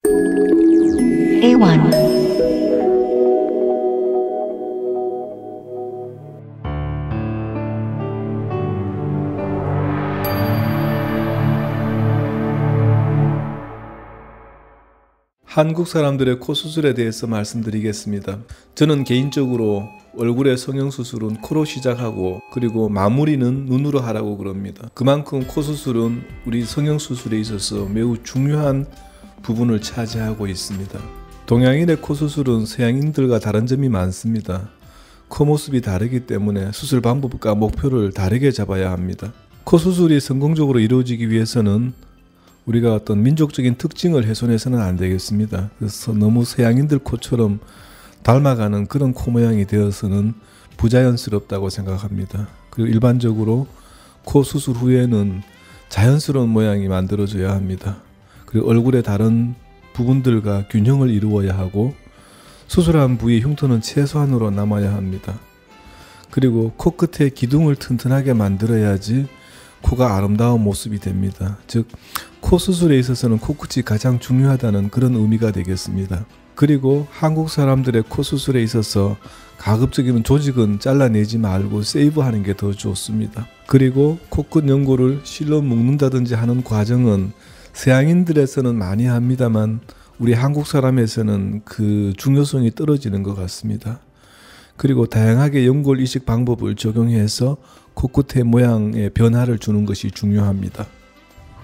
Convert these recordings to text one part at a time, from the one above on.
A1 한국 사람들의 코 수술에 대해서 말씀드리겠습니다. 저는 개인적으로 얼굴의 성형수술은 코로 시작하고 그리고 마무리는 눈으로 하라고 그럽니다. 그만큼 코 수술은 우리 성형수술에 있어서 매우 중요한 부분을 차지하고 있습니다. 동양인의 코 수술은 서양인들과 다른 점이 많습니다. 코 모습이 다르기 때문에 수술 방법과 목표를 다르게 잡아야 합니다. 코 수술이 성공적으로 이루어지기 위해서는 우리가 어떤 민족적인 특징을 훼손해서는 안 되겠습니다. 그래서 너무 서양인들 코처럼 닮아가는 그런 코 모양이 되어서는 부자연스럽다고 생각합니다. 그리고 일반적으로 코 수술 후에는 자연스러운 모양이 만들어져야 합니다. 그리고 얼굴의 다른 부분들과 균형을 이루어야 하고 수술한 부위 흉터는 최소한으로 남아야 합니다. 그리고 코끝의 기둥을 튼튼하게 만들어야지 코가 아름다운 모습이 됩니다. 즉, 코 수술에 있어서는 코끝이 가장 중요하다는 그런 의미가 되겠습니다. 그리고 한국 사람들의 코 수술에 있어서 가급적이면 조직은 잘라내지 말고 세이브하는 게 더 좋습니다. 그리고 코끝 연고를 실로 묶는다든지 하는 과정은 서양인들에서는 많이 합니다만 우리 한국 사람에서는 그 중요성이 떨어지는 것 같습니다. 그리고 다양하게 연골 이식 방법을 적용해서 코끝의 모양의 변화를 주는 것이 중요합니다.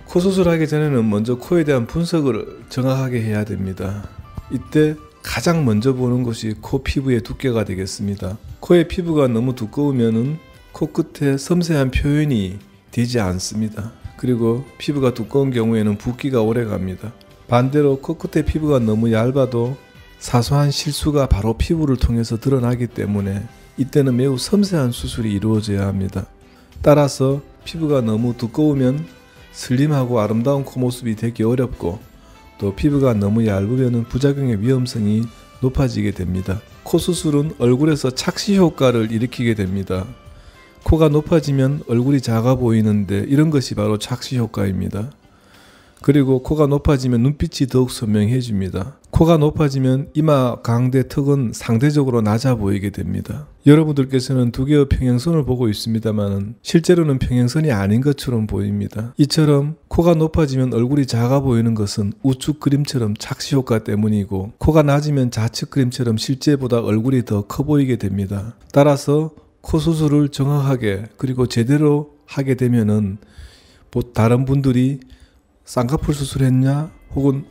코 수술하기 전에는 먼저 코에 대한 분석을 정확하게 해야 됩니다. 이때 가장 먼저 보는 것이 코 피부의 두께가 되겠습니다. 코의 피부가 너무 두꺼우면 코끝에 섬세한 표현이 되지 않습니다. 그리고 피부가 두꺼운 경우에는 붓기가 오래 갑니다. 반대로 코끝의 피부가 너무 얇아도 사소한 실수가 바로 피부를 통해서 드러나기 때문에 이때는 매우 섬세한 수술이 이루어져야 합니다. 따라서 피부가 너무 두꺼우면 슬림하고 아름다운 코 모습이 되기 어렵고 또 피부가 너무 얇으면 부작용의 위험성이 높아지게 됩니다. 코 수술은 얼굴에서 착시 효과를 일으키게 됩니다. 코가 높아지면 얼굴이 작아 보이는데 이런 것이 바로 착시 효과입니다. 그리고 코가 높아지면 눈빛이 더욱 선명해집니다. 코가 높아지면 이마, 강대, 턱은 상대적으로 낮아 보이게 됩니다. 여러분들께서는 두 개의 평행선을 보고 있습니다만 실제로는 평행선이 아닌 것처럼 보입니다. 이처럼 코가 높아지면 얼굴이 작아 보이는 것은 우측 그림처럼 착시 효과 때문이고 코가 낮으면 좌측 그림처럼 실제보다 얼굴이 더 커 보이게 됩니다. 따라서 코 수술을 정확하게 그리고 제대로 하게 되면은 다른 분들이 쌍꺼풀 수술했냐 혹은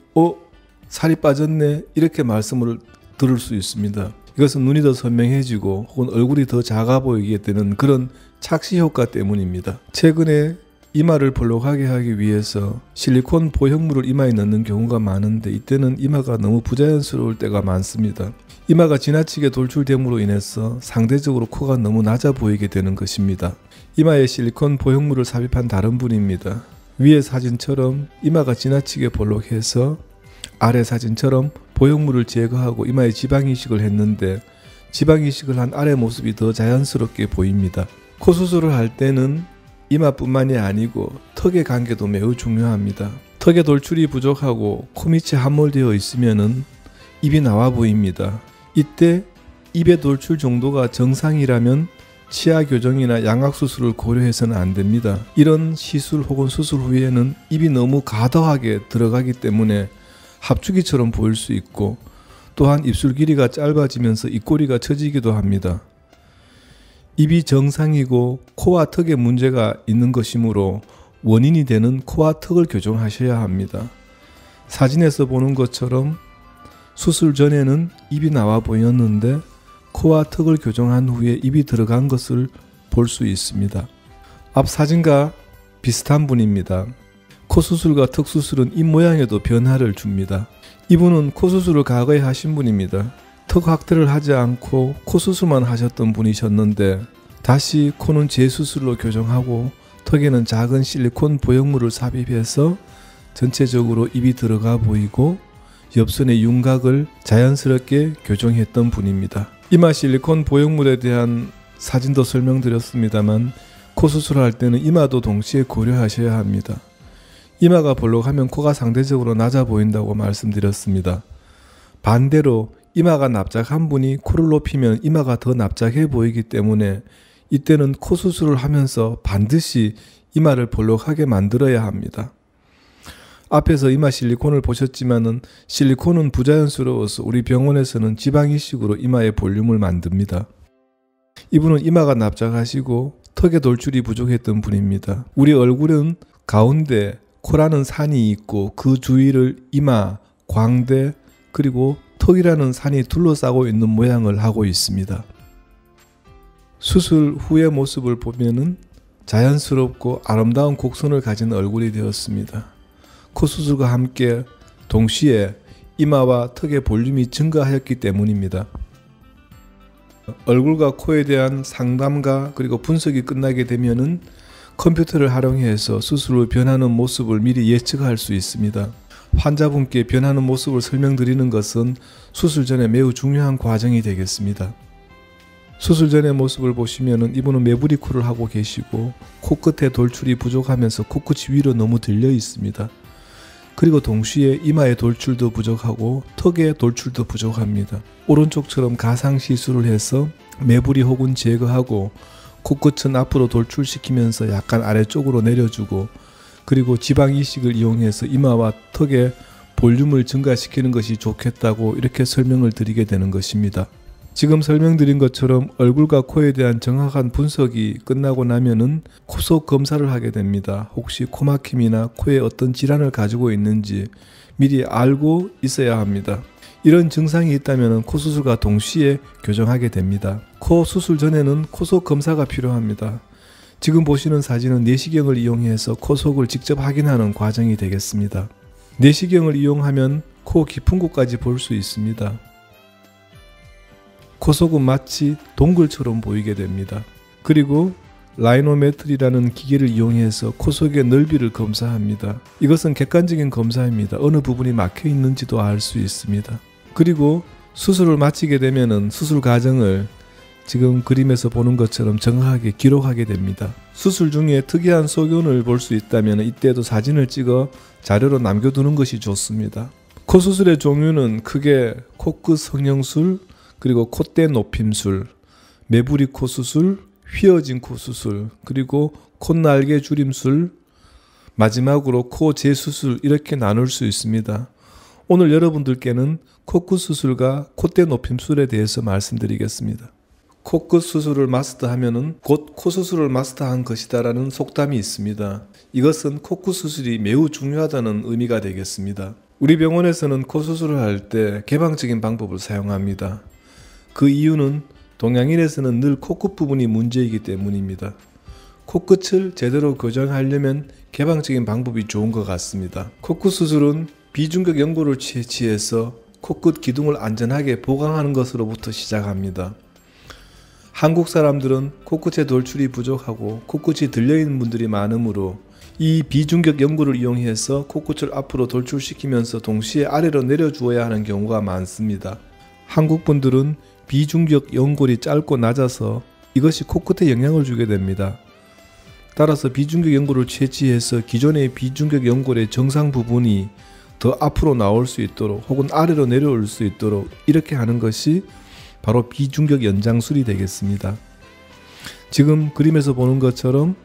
살이 빠졌네 이렇게 말씀을 들을 수 있습니다. 이것은 눈이 더 선명해지고 혹은 얼굴이 더 작아 보이게 되는 그런 착시 효과 때문입니다. 최근에 이마를 볼록하게 하기 위해서 실리콘 보형물을 이마에 넣는 경우가 많은데 이때는 이마가 너무 부자연스러울 때가 많습니다. 이마가 지나치게 돌출됨으로 인해서 상대적으로 코가 너무 낮아 보이게 되는 것입니다. 이마에 실리콘 보형물을 삽입한 다른 분입니다. 위의 사진처럼 이마가 지나치게 볼록해서 아래 사진처럼 보형물을 제거하고 이마에 지방이식을 했는데 지방이식을 한 아래 모습이 더 자연스럽게 보입니다. 코 수술을 할 때는 이마뿐만이 아니고 턱의 관계도 매우 중요합니다. 턱의 돌출이 부족하고 코 밑이 함몰되어 있으면 입이 나와 보입니다. 이때 입의 돌출 정도가 정상이라면 치아 교정이나 양악 수술을 고려해서는 안 됩니다. 이런 시술 혹은 수술 후에는 입이 너무 가더하게 들어가기 때문에 합주기처럼 보일 수 있고 또한 입술 길이가 짧아지면서 입꼬리가 처지기도 합니다. 입이 정상이고 코와 턱에 문제가 있는 것이므로 원인이 되는 코와 턱을 교정하셔야 합니다. 사진에서 보는 것처럼 수술 전에는 입이 나와 보였는데 코와 턱을 교정한 후에 입이 들어간 것을 볼 수 있습니다. 앞 사진과 비슷한 분입니다. 코 수술과 턱 수술은 입 모양에도 변화를 줍니다. 이분은 코 수술을 과거에 하신 분입니다. 턱 확대를 하지 않고 코 수술만 하셨던 분이셨는데 다시 코는 재수술로 교정하고 턱에는 작은 실리콘 보형물을 삽입해서 전체적으로 입이 들어가 보이고 옆선의 윤곽을 자연스럽게 교정했던 분입니다. 이마 실리콘 보형물에 대한 사진도 설명드렸습니다만 코 수술할 때는 이마도 동시에 고려하셔야 합니다. 이마가 볼록하면 코가 상대적으로 낮아 보인다고 말씀드렸습니다. 반대로 이마가 납작한 분이 코를 높이면 이마가 더 납작해 보이기 때문에 이때는 코 수술을 하면서 반드시 이마를 볼록하게 만들어야 합니다. 앞에서 이마 실리콘을 보셨지만은 실리콘은 부자연스러워서 우리 병원에서는 지방 이식으로 이마의 볼륨을 만듭니다. 이분은 이마가 납작하시고 턱에 돌출이 부족했던 분입니다. 우리 얼굴은 가운데 코라는 산이 있고 그 주위를 이마, 광대, 그리고 턱이라는 산이 둘러싸고 있는 모양을 하고 있습니다. 수술 후의 모습을 보면은 자연스럽고 아름다운 곡선을 가진 얼굴이 되었습니다. 코 수술과 함께 동시에 이마와 턱의 볼륨이 증가하였기 때문입니다. 얼굴과 코에 대한 상담과 그리고 분석이 끝나게 되면은 컴퓨터를 활용해서 수술 후 변하는 모습을 미리 예측할 수 있습니다. 환자분께 변하는 모습을 설명드리는 것은 수술 전에 매우 중요한 과정이 되겠습니다. 수술 전의 모습을 보시면은 이분은 매부리 코를 하고 계시고 코끝에 돌출이 부족하면서 코끝이 위로 너무 들려 있습니다. 그리고 동시에 이마의 돌출도 부족하고 턱의 돌출도 부족합니다. 오른쪽처럼 가상 시술을 해서 매부리 혹은 제거하고 코끝은 앞으로 돌출시키면서 약간 아래쪽으로 내려주고 그리고 지방 이식을 이용해서 이마와 턱의 볼륨을 증가시키는 것이 좋겠다고 이렇게 설명을 드리게 되는 것입니다. 지금 설명드린 것처럼 얼굴과 코에 대한 정확한 분석이 끝나고 나면은 코속 검사를 하게 됩니다. 혹시 코막힘이나 코에 어떤 질환을 가지고 있는지 미리 알고 있어야 합니다. 이런 증상이 있다면 코 수술과 동시에 교정하게 됩니다. 코 수술 전에는 코속 검사가 필요합니다. 지금 보시는 사진은 내시경을 이용해서 코속을 직접 확인하는 과정이 되겠습니다. 내시경을 이용하면 코 깊은 곳까지 볼 수 있습니다. 코속은 마치 동굴처럼 보이게 됩니다. 그리고 라이노메트리라는 기계를 이용해서 코속의 넓이를 검사합니다. 이것은 객관적인 검사입니다. 어느 부분이 막혀 있는지도 알 수 있습니다. 그리고 수술을 마치게 되면은 수술 과정을 지금 그림에서 보는 것처럼 정확하게 기록하게 됩니다. 수술 중에 특이한 소견을 볼 수 있다면 이때도 사진을 찍어 자료로 남겨두는 것이 좋습니다. 코 수술의 종류는 크게 코끝 성형술, 그리고 콧대 높임술, 매부리 코 수술, 휘어진 코 수술, 그리고 콧날개 줄임술, 마지막으로 코 재수술 이렇게 나눌 수 있습니다. 오늘 여러분들께는 코끝 수술과 콧대 높임술에 대해서 말씀드리겠습니다. 코끝 수술을 마스터하면은 곧 코 수술을 마스터한 것이다라는 속담이 있습니다. 이것은 코끝 수술이 매우 중요하다는 의미가 되겠습니다. 우리 병원에서는 코 수술을 할 때 개방적인 방법을 사용합니다. 그 이유는 동양인에서는 늘 코끝 부분이 문제이기 때문입니다. 코끝을 제대로 교정하려면 개방적인 방법이 좋은 것 같습니다. 코끝 수술은 비중격 연고를 채취해서 코끝 기둥을 안전하게 보강하는 것으로부터 시작합니다. 한국 사람들은 코끝에 돌출이 부족하고 코끝이 들려있는 분들이 많으므로 이 비중격 연고를 이용해서 코끝을 앞으로 돌출시키면서 동시에 아래로 내려주어야 하는 경우가 많습니다. 한국 분들은 비중격 연골이 짧고 낮아서 이것이 코끝에 영향을 주게 됩니다. 따라서 비중격 연골을 채취해서 기존의 비중격 연골의 정상 부분이 더 앞으로 나올 수 있도록 혹은 아래로 내려올 수 있도록 이렇게 하는 것이 바로 비중격 연장술이 되겠습니다. 지금 그림에서 보는 것처럼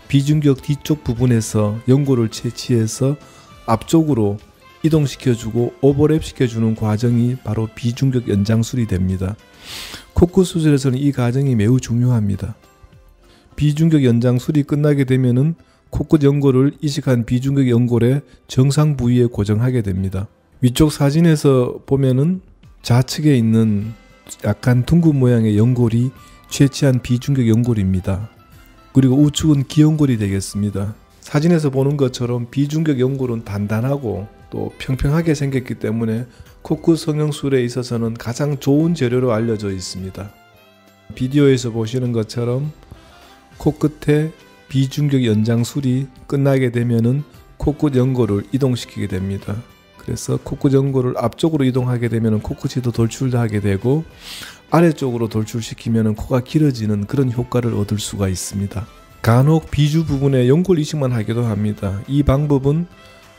비중격 뒤쪽 부분에서 연골을 채취해서 앞쪽으로 이동시켜주고 오버랩 시켜주는 과정이 바로 비중격 연장술이 됩니다. 코끝 수술에서는 이 과정이 매우 중요합니다. 비중격 연장술이 끝나게 되면은 코끝 연골을 이식한 비중격 연골의 정상 부위에 고정하게 됩니다. 위쪽 사진에서 보면은 좌측에 있는 약간 둥근 모양의 연골이 채취한 비중격 연골입니다. 그리고 우측은 기연골이 되겠습니다. 사진에서 보는 것처럼 비중격 연골은 단단하고 또 평평하게 생겼기 때문에 코끝 성형술에 있어서는 가장 좋은 재료로 알려져 있습니다. 비디오에서 보시는 것처럼 코끝에 비중격 연장술이 끝나게 되면은 코끝 연골을 이동시키게 됩니다. 그래서 코끝 연골을 앞쪽으로 이동하게 되면 코끝이 더 돌출도 하게 되고 아래쪽으로 돌출시키면 코가 길어지는 그런 효과를 얻을 수가 있습니다. 간혹 비주 부분에 연골 이식만 하기도 합니다. 이 방법은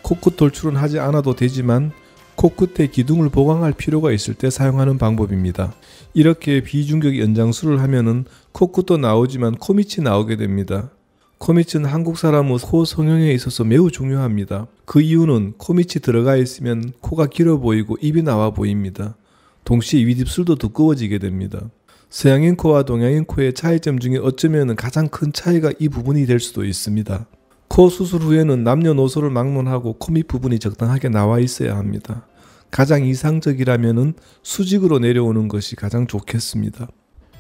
코끝 돌출은 하지 않아도 되지만 코끝의 기둥을 보강할 필요가 있을 때 사용하는 방법입니다. 이렇게 비중격 연장술을 하면은 코끝도 나오지만 코밑이 나오게 됩니다. 코밑은 한국 사람의 코 성형에 있어서 매우 중요합니다. 그 이유는 코밑이 들어가 있으면 코가 길어 보이고 입이 나와 보입니다. 동시에 윗입술도 두꺼워지게 됩니다. 서양인 코와 동양인 코의 차이점 중에 어쩌면 가장 큰 차이가 이 부분이 될 수도 있습니다. 코 수술 후에는 남녀노소를 막론하고 코밑 부분이 적당하게 나와 있어야 합니다. 가장 이상적이라면 수직으로 내려오는 것이 가장 좋겠습니다.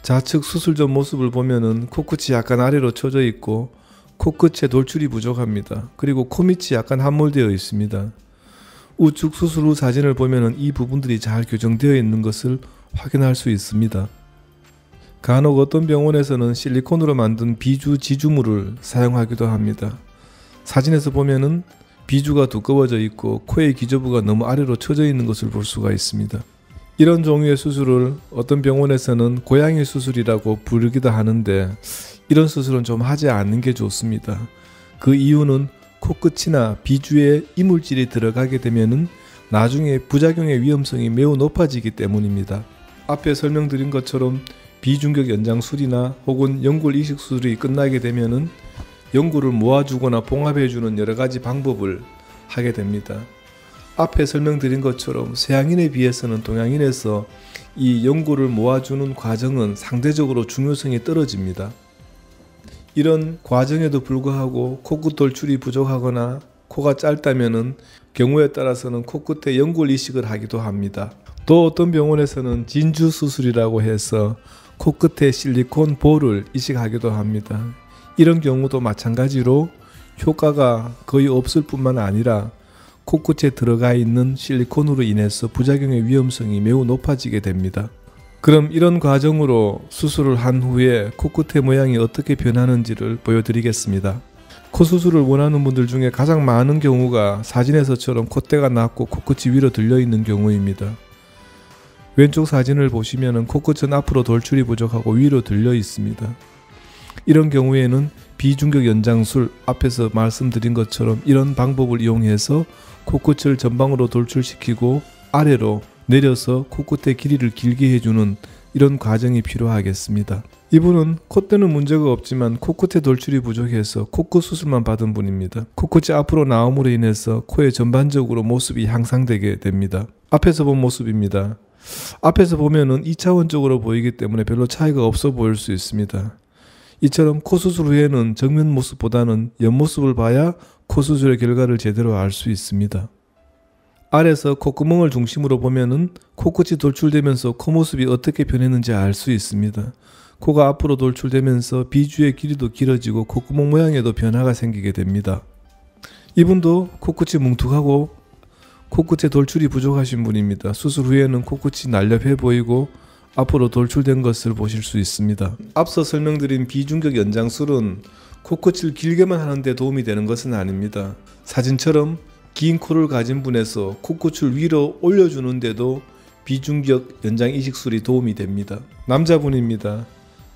좌측 수술 전 모습을 보면은 코끝이 약간 아래로 쳐져 있고 코끝에 돌출이 부족합니다. 그리고 코밑이 약간 함몰되어 있습니다. 우측 수술 후 사진을 보면은 이 부분들이 잘 교정되어 있는 것을 확인할 수 있습니다. 간혹 어떤 병원에서는 실리콘으로 만든 비주 지주물을 사용하기도 합니다. 사진에서 보면은 비주가 두꺼워져 있고 코의 기저부가 너무 아래로 쳐져 있는 것을 볼 수가 있습니다. 이런 종류의 수술을 어떤 병원에서는 고양이 수술이라고 부르기도 하는데 이런 수술은 좀 하지 않는 게 좋습니다. 그 이유는 코끝이나 비주에 이물질이 들어가게 되면은 나중에 부작용의 위험성이 매우 높아지기 때문입니다. 앞에 설명드린 것처럼 비중격 연장술이나 혹은 연골 이식 수술이 끝나게 되면은 연골을 모아주거나 봉합해주는 여러가지 방법을 하게 됩니다. 앞에 설명드린 것처럼 서양인에 비해서는 동양인에서 이 연골을 모아주는 과정은 상대적으로 중요성이 떨어집니다. 이런 과정에도 불구하고 코끝 돌출이 부족하거나 코가 짧다면은 경우에 따라서는 코끝에 연골 이식을 하기도 합니다. 또 어떤 병원에서는 진주 수술이라고 해서 코끝에 실리콘 볼을 이식하기도 합니다. 이런 경우도 마찬가지로 효과가 거의 없을 뿐만 아니라 코끝에 들어가 있는 실리콘으로 인해서 부작용의 위험성이 매우 높아지게 됩니다. 그럼 이런 과정으로 수술을 한 후에 코끝의 모양이 어떻게 변하는지를 보여드리겠습니다. 코 수술을 원하는 분들 중에 가장 많은 경우가 사진에서처럼 콧대가 낮고 코끝이 위로 들려 있는 경우입니다. 왼쪽 사진을 보시면 코끝은 앞으로 돌출이 부족하고 위로 들려 있습니다. 이런 경우에는 비중격 연장술, 앞에서 말씀드린 것처럼 이런 방법을 이용해서 코끝을 전방으로 돌출시키고 아래로 내려서 코끝의 길이를 길게 해주는 이런 과정이 필요하겠습니다. 이분은 콧대는 문제가 없지만 코끝의 돌출이 부족해서 코끝 수술만 받은 분입니다. 코끝이 앞으로 나옴으로 인해서 코의 전반적으로 모습이 향상되게 됩니다. 앞에서 본 모습입니다. 앞에서 보면은 2차원적으로 보이기 때문에 별로 차이가 없어 보일 수 있습니다. 이처럼 코 수술 후에는 정면 모습보다는 옆모습을 봐야 코 수술의 결과를 제대로 알 수 있습니다. 아래서 콧구멍을 중심으로 보면은 코끝이 돌출되면서 코 모습이 어떻게 변했는지 알 수 있습니다. 코가 앞으로 돌출되면서 비주의 길이도 길어지고 콧구멍 모양에도 변화가 생기게 됩니다. 이분도 코끝이 뭉툭하고 코끝에 돌출이 부족하신 분입니다. 수술 후에는 코끝이 날렵해 보이고 앞으로 돌출된 것을 보실 수 있습니다. 앞서 설명드린 비중격 연장술은 코끝을 길게만 하는 데 도움이 되는 것은 아닙니다. 사진처럼 긴 코를 가진 분에서 코끝을 위로 올려주는데도 비중격 연장 이식술이 도움이 됩니다. 남자분입니다.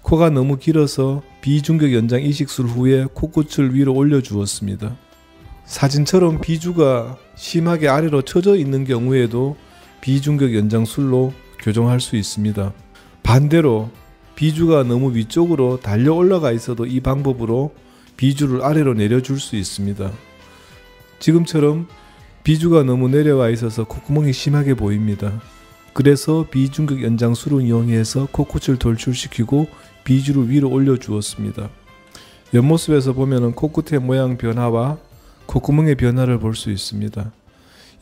코가 너무 길어서 비중격 연장 이식술 후에 코끝을 위로 올려주었습니다. 사진처럼 비주가 심하게 아래로 쳐져 있는 경우에도 비중격 연장술로 교정할 수 있습니다. 반대로 비주가 너무 위쪽으로 달려 올라가 있어도 이 방법으로 비주를 아래로 내려줄 수 있습니다. 지금처럼 비주가 너무 내려와 있어서 콧구멍이 심하게 보입니다. 그래서 비중격 연장술을 이용해서 코끝을 돌출시키고 비주를 위로 올려주었습니다. 옆모습에서 보면 코끝의 모양 변화와 콧구멍의 변화를 볼 수 있습니다.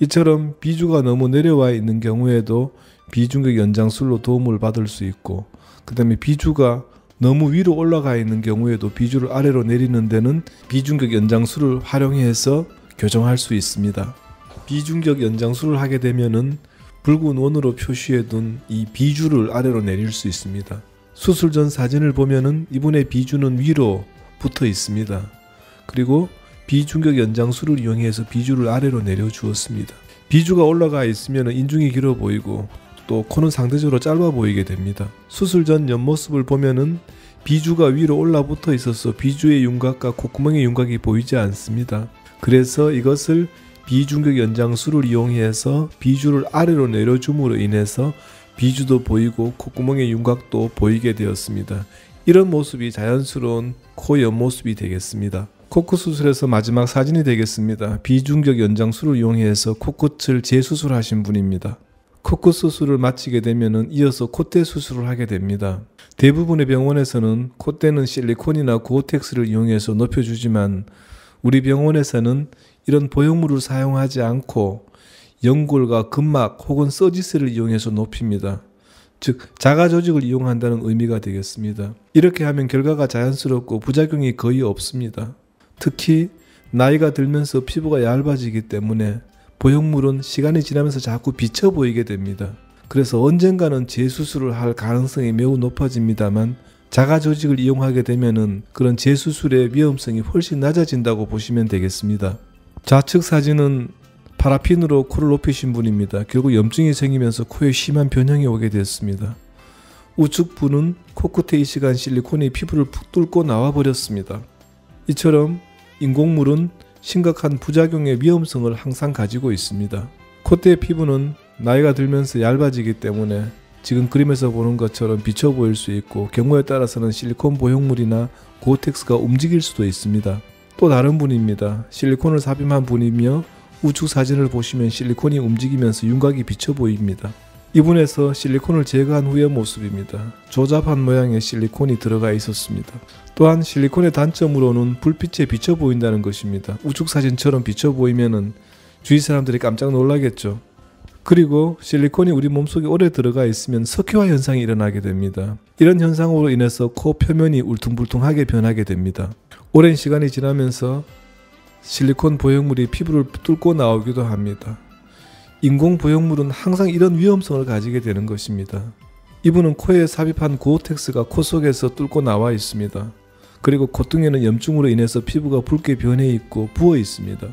이처럼 비주가 너무 내려와 있는 경우에도 비중격 연장술로 도움을 받을 수 있고, 그 다음에 비주가 너무 위로 올라가 있는 경우에도 비주를 아래로 내리는 데는 비중격 연장술을 활용해서 교정할 수 있습니다. 비중격 연장술을 하게 되면은 붉은 원으로 표시해둔 이 비주를 아래로 내릴 수 있습니다. 수술 전 사진을 보면은 이분의 비주는 위로 붙어 있습니다. 그리고 비중격 연장술을 이용해서 비주를 아래로 내려 주었습니다. 비주가 올라가 있으면 인중이 길어 보이고 또 코는 상대적으로 짧아 보이게 됩니다. 수술 전 옆모습을 보면은 비주가 위로 올라붙어 있어서 비주의 윤곽과 콧구멍의 윤곽이 보이지 않습니다. 그래서 이것을 비중격 연장술을 이용해서 비주를 아래로 내려줌으로 인해서 비주도 보이고 콧구멍의 윤곽도 보이게 되었습니다. 이런 모습이 자연스러운 코 옆모습이 되겠습니다. 코끝 수술에서 마지막 사진이 되겠습니다. 비중격 연장술을 이용해서 코끝을 재수술하신 분입니다. 코끝 수술을 마치게 되면 이어서 콧대 수술을 하게 됩니다. 대부분의 병원에서는 콧대는 실리콘이나 고어텍스를 이용해서 높여주지만 우리 병원에서는 이런 보형물을 사용하지 않고 연골과 근막 혹은 서지스를 이용해서 높입니다. 즉 자가 조직을 이용한다는 의미가 되겠습니다. 이렇게 하면 결과가 자연스럽고 부작용이 거의 없습니다. 특히 나이가 들면서 피부가 얇아지기 때문에 보형물은 시간이 지나면서 자꾸 비쳐 보이게 됩니다. 그래서 언젠가는 재수술을 할 가능성이 매우 높아집니다만 자가 조직을 이용하게 되면은 그런 재수술의 위험성이 훨씬 낮아진다고 보시면 되겠습니다. 좌측 사진은 파라핀으로 코를 높이신 분입니다. 결국 염증이 생기면서 코에 심한 변형이 오게 됐습니다. 우측 분은 코끝에 이식한 실리콘이 피부를 푹 뚫고 나와 버렸습니다. 이처럼 인공물은 심각한 부작용의 위험성을 항상 가지고 있습니다. 콧대의 피부는 나이가 들면서 얇아지기 때문에 지금 그림에서 보는 것처럼 비쳐 보일 수 있고 경우에 따라서는 실리콘 보형물이나 고어텍스가 움직일 수도 있습니다. 또 다른 분입니다. 실리콘을 삽입한 분이며 우측 사진을 보시면 실리콘이 움직이면서 윤곽이 비쳐 보입니다. 이분에서 실리콘을 제거한 후의 모습입니다. 조잡한 모양의 실리콘이 들어가 있었습니다. 또한 실리콘의 단점으로는 불빛에 비쳐 보인다는 것입니다. 우측 사진처럼 비쳐 보이면 주위 사람들이 깜짝 놀라겠죠. 그리고 실리콘이 우리 몸속에 오래 들어가 있으면 석회화 현상이 일어나게 됩니다. 이런 현상으로 인해서 코 표면이 울퉁불퉁하게 변하게 됩니다. 오랜 시간이 지나면서 실리콘 보형물이 피부를 뚫고 나오기도 합니다. 인공 보형물은 항상 이런 위험성을 가지게 되는 것입니다. 이분은 코에 삽입한 고어텍스가 코 속에서 뚫고 나와 있습니다. 그리고 콧등에는 염증으로 인해서 피부가 붉게 변해 있고 부어 있습니다.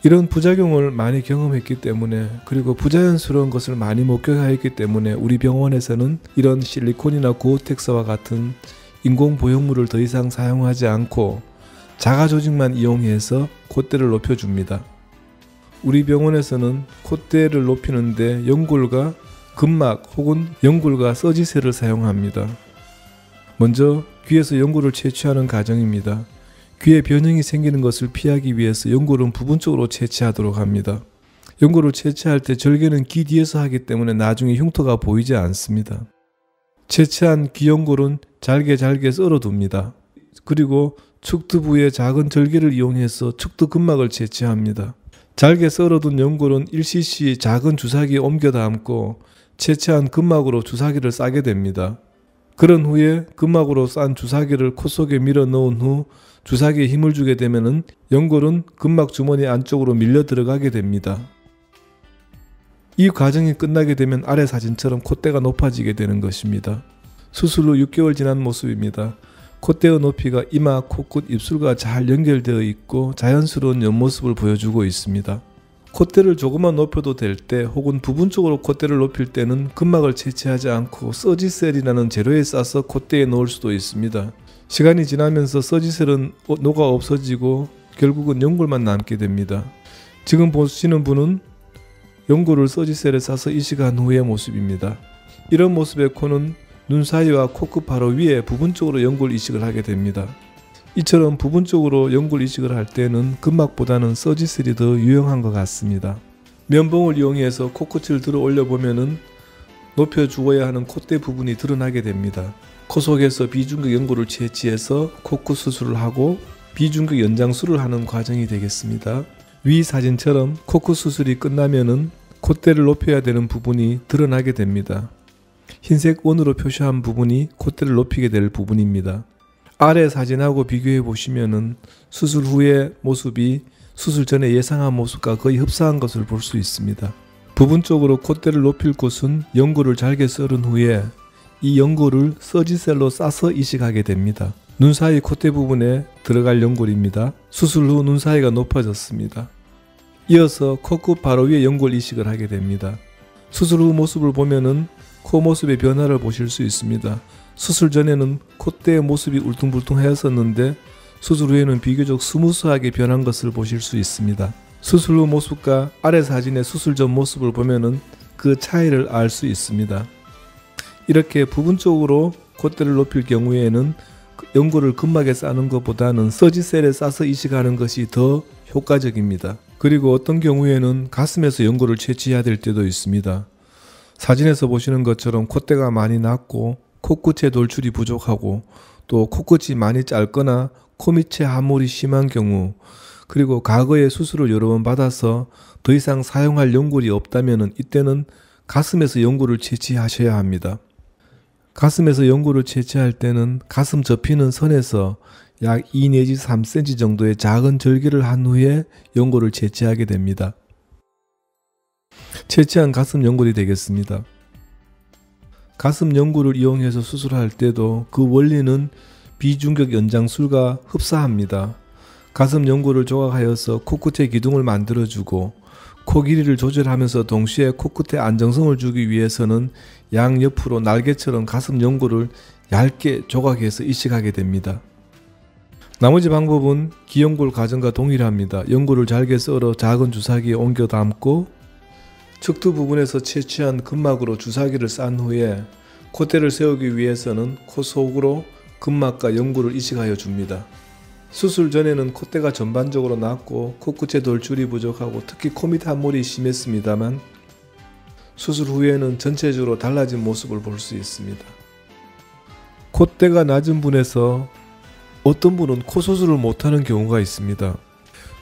이런 부작용을 많이 경험했기 때문에 그리고 부자연스러운 것을 많이 목격하였기 때문에 우리 병원에서는 이런 실리콘이나 고어텍스와 같은 인공 보형물을 더 이상 사용하지 않고 자가 조직만 이용해서 콧대를 높여줍니다. 우리 병원에서는 콧대를 높이는데 연골과 근막 혹은 연골과 서지셀을 사용합니다. 먼저 귀에서 연골을 채취하는 과정입니다. 귀에 변형이 생기는 것을 피하기 위해서 연골은 부분적으로 채취하도록 합니다. 연골을 채취할 때 절개는 귀 뒤에서 하기 때문에 나중에 흉터가 보이지 않습니다. 채취한 귀 연골은 잘게 썰어둡니다. 그리고 측두 부위의 작은 절개를 이용해서 측두 근막을 채취합니다. 잘게 썰어둔 연골은 1cc 작은 주사기에 옮겨 담고 채취한 근막으로 주사기를 싸게 됩니다. 그런 후에 근막으로 싼 주사기를 코 속에 밀어 넣은 후 주사기에 힘을 주게 되면 연골은 근막 주머니 안쪽으로 밀려 들어가게 됩니다. 이 과정이 끝나게 되면 아래 사진처럼 콧대가 높아지게 되는 것입니다. 수술 후 6개월 지난 모습입니다. 콧대의 높이가 이마, 코끝, 입술과 잘 연결되어 있고 자연스러운 옆모습을 보여주고 있습니다. 콧대를 조금만 높여도 될 때 혹은 부분적으로 콧대를 높일 때는 근막을 채취하지 않고 서지셀이라는 재료에 싸서 콧대에 넣을 수도 있습니다. 시간이 지나면서 서지셀은 녹아 없어지고 결국은 연골만 남게 됩니다. 지금 보시는 분은 연골을 서지셀에 싸서 이식한 후의 모습입니다. 이런 모습의 코는 눈 사이와 코끝 바로 위에 부분적으로 연골 이식을 하게 됩니다. 이처럼 부분적으로 연골 이식을 할 때는 근막보다는 서지셀이 더 유용한 것 같습니다. 면봉을 이용해서 코끝을 들어 올려보면 높여주어야 하는 콧대 부분이 드러나게 됩니다. 코 속에서 비중격 연골을 채취해서 코끝 수술을 하고 비중격 연장술을 하는 과정이 되겠습니다. 위 사진처럼 코끝 수술이 끝나면 콧대를 높여야 되는 부분이 드러나게 됩니다. 흰색 원으로 표시한 부분이 콧대를 높이게 될 부분입니다. 아래 사진하고 비교해 보시면 수술 후의 모습이 수술 전에 예상한 모습과 거의 흡사한 것을 볼 수 있습니다. 부분적으로 콧대를 높일 곳은 연골을 잘게 썰은 후에 이 연골을 서지셀로 싸서 이식하게 됩니다. 눈 사이 콧대 부분에 들어갈 연골입니다. 수술 후 눈 사이가 높아졌습니다. 이어서 코끝 바로 위에 연골 이식을 하게 됩니다. 수술 후 모습을 보면은 코 모습의 변화를 보실 수 있습니다. 수술 전에는 콧대의 모습이 울퉁불퉁하였었는데 수술 후에는 비교적 스무스하게 변한 것을 보실 수 있습니다. 수술 후 모습과 아래 사진의 수술 전 모습을 보면은 그 차이를 알 수 있습니다. 이렇게 부분적으로 콧대를 높일 경우에는 연고를 근막에 싸는 것보다는 서지셀에 싸서 이식하는 것이 더 효과적입니다. 그리고 어떤 경우에는 가슴에서 연고를 채취해야 될 때도 있습니다. 사진에서 보시는 것처럼 콧대가 많이 낮고 코끝에 돌출이 부족하고 또 코끝이 많이 짧거나 코 밑에 함몰이 심한 경우, 그리고 과거에 수술을 여러 번 받아서 더 이상 사용할 연골이 없다면 이때는 가슴에서 연골을 채취하셔야 합니다. 가슴에서 연골을 채취할 때는 가슴 접히는 선에서 약 2 내지 3cm 정도의 작은 절개를 한 후에 연골을 채취하게 됩니다. 채취한 가슴 연골이 되겠습니다. 가슴 연골을 이용해서 수술할 때도 그 원리는 비중격 연장술과 흡사합니다. 가슴 연골을 조각하여서 코끝의 기둥을 만들어주고 코 길이를 조절하면서 동시에 코끝에 안정성을 주기 위해서는 양옆으로 날개처럼 가슴 연골을 얇게 조각해서 이식하게 됩니다. 나머지 방법은 기연골 과정과 동일합니다. 연골을 잘게 썰어 작은 주사기에 옮겨 담고 척두 부분에서 채취한 근막으로 주사기를 싼 후에 콧대를 세우기 위해서는 코 속으로 근막과 연골을 이식하여 줍니다. 수술 전에는 콧대가 전반적으로 낮고 코끝에 돌출이 부족하고 특히 코밑 함몰이 심했습니다만 수술 후에는 전체적으로 달라진 모습을 볼 수 있습니다. 콧대가 낮은 분에서 어떤 분은 코 수술을 못하는 경우가 있습니다.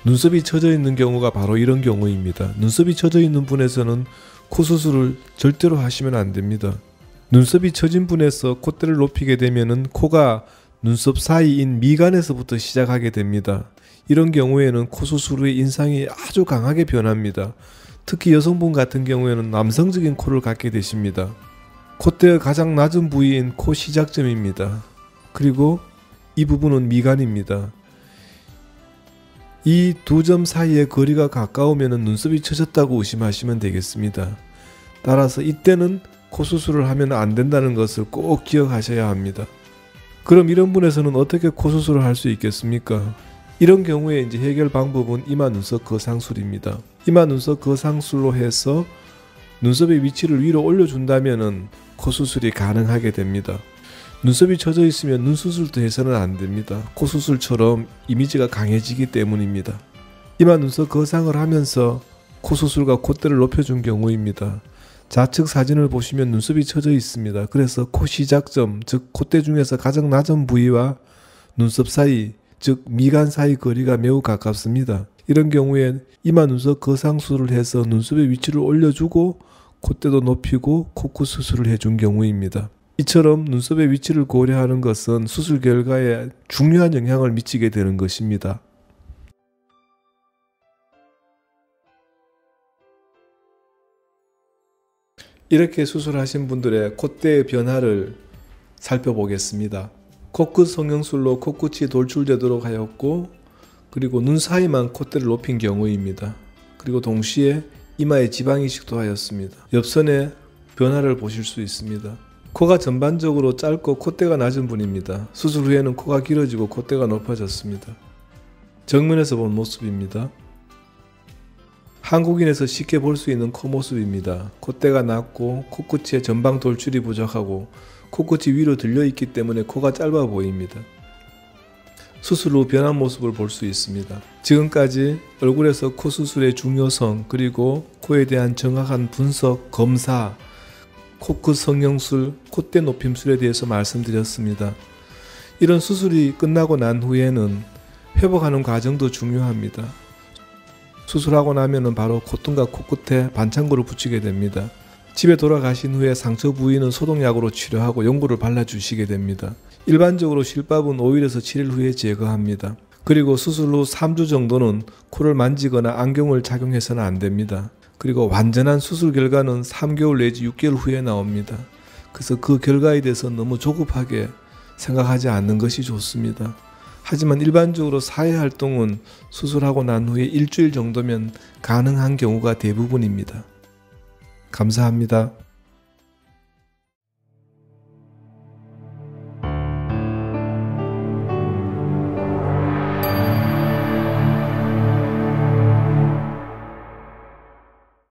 눈썹이 처져 있는 경우가 바로 이런 경우입니다. 눈썹이 처져 있는 분에서는 코 수술을 절대로 하시면 안 됩니다. 눈썹이 처진 분에서 콧대를 높이게 되면은 코가 눈썹 사이인 미간에서부터 시작하게 됩니다. 이런 경우에는 코 수술 후에 인상이 아주 강하게 변합니다. 특히 여성분 같은 경우에는 남성적인 코를 갖게 되십니다. 콧대의 가장 낮은 부위인 코 시작점입니다. 그리고 이 부분은 미간입니다. 이 두 점 사이의 거리가 가까우면 눈썹이 처졌다고 의심하시면 되겠습니다. 따라서 이때는 코 수술을 하면 안 된다는 것을 꼭 기억하셔야 합니다. 그럼 이런 분에서는 어떻게 코 수술을 할 수 있겠습니까? 이런 경우에 이제 해결 방법은 이마 눈썹 거상술입니다. 이마 눈썹 거상술로 해서 눈썹의 위치를 위로 올려준다면 코 수술이 가능하게 됩니다. 눈썹이 처져 있으면 눈 수술도 해서는 안 됩니다. 코 수술처럼 이미지가 강해지기 때문입니다. 이마 눈썹 거상을 하면서 코 수술과 콧대를 높여준 경우입니다. 좌측 사진을 보시면 눈썹이 처져 있습니다. 그래서 코 시작점, 즉 콧대 중에서 가장 낮은 부위와 눈썹 사이, 즉 미간 사이 거리가 매우 가깝습니다. 이런 경우에 이마 눈썹 거상술을 해서 눈썹의 위치를 올려주고 콧대도 높이고 코끝 수술을 해준 경우입니다. 이처럼 눈썹의 위치를 고려하는 것은 수술 결과에 중요한 영향을 미치게 되는 것입니다. 이렇게 수술하신 분들의 콧대의 변화를 살펴보겠습니다. 코끝 성형술로 코끝이 돌출되도록 하였고, 그리고 눈 사이만 콧대를 높인 경우입니다. 그리고 동시에 이마에 지방이식도 하였습니다. 옆선에 변화를 보실 수 있습니다. 코가 전반적으로 짧고 콧대가 낮은 분입니다. 수술 후에는 코가 길어지고 콧대가 높아졌습니다. 정면에서 본 모습입니다. 한국인에서 쉽게 볼 수 있는 코 모습입니다. 콧대가 낮고 코끝에 전방 돌출이 부족하고 코끝이 위로 들려있기 때문에 코가 짧아 보입니다. 수술 후 변한 모습을 볼 수 있습니다. 지금까지 얼굴에서 코 수술의 중요성, 그리고 코에 대한 정확한 분석, 검사, 코끝 성형술, 콧대 높임술에 대해서 말씀드렸습니다. 이런 수술이 끝나고 난 후에는 회복하는 과정도 중요합니다. 수술하고 나면 바로 콧등과 코끝에 반창고를 붙이게 됩니다. 집에 돌아가신 후에 상처 부위는 소독약으로 치료하고 연고를 발라주시게 됩니다. 일반적으로 실밥은 5일에서 7일 후에 제거합니다. 그리고 수술 후 3주 정도는 코를 만지거나 안경을 착용해서는 안 됩니다. 그리고 완전한 수술 결과는 3개월 내지 6개월 후에 나옵니다. 그래서 그 결과에 대해서 너무 조급하게 생각하지 않는 것이 좋습니다. 하지만 일반적으로 사회활동은 수술하고 난 후에 일주일 정도면 가능한 경우가 대부분입니다. 감사합니다.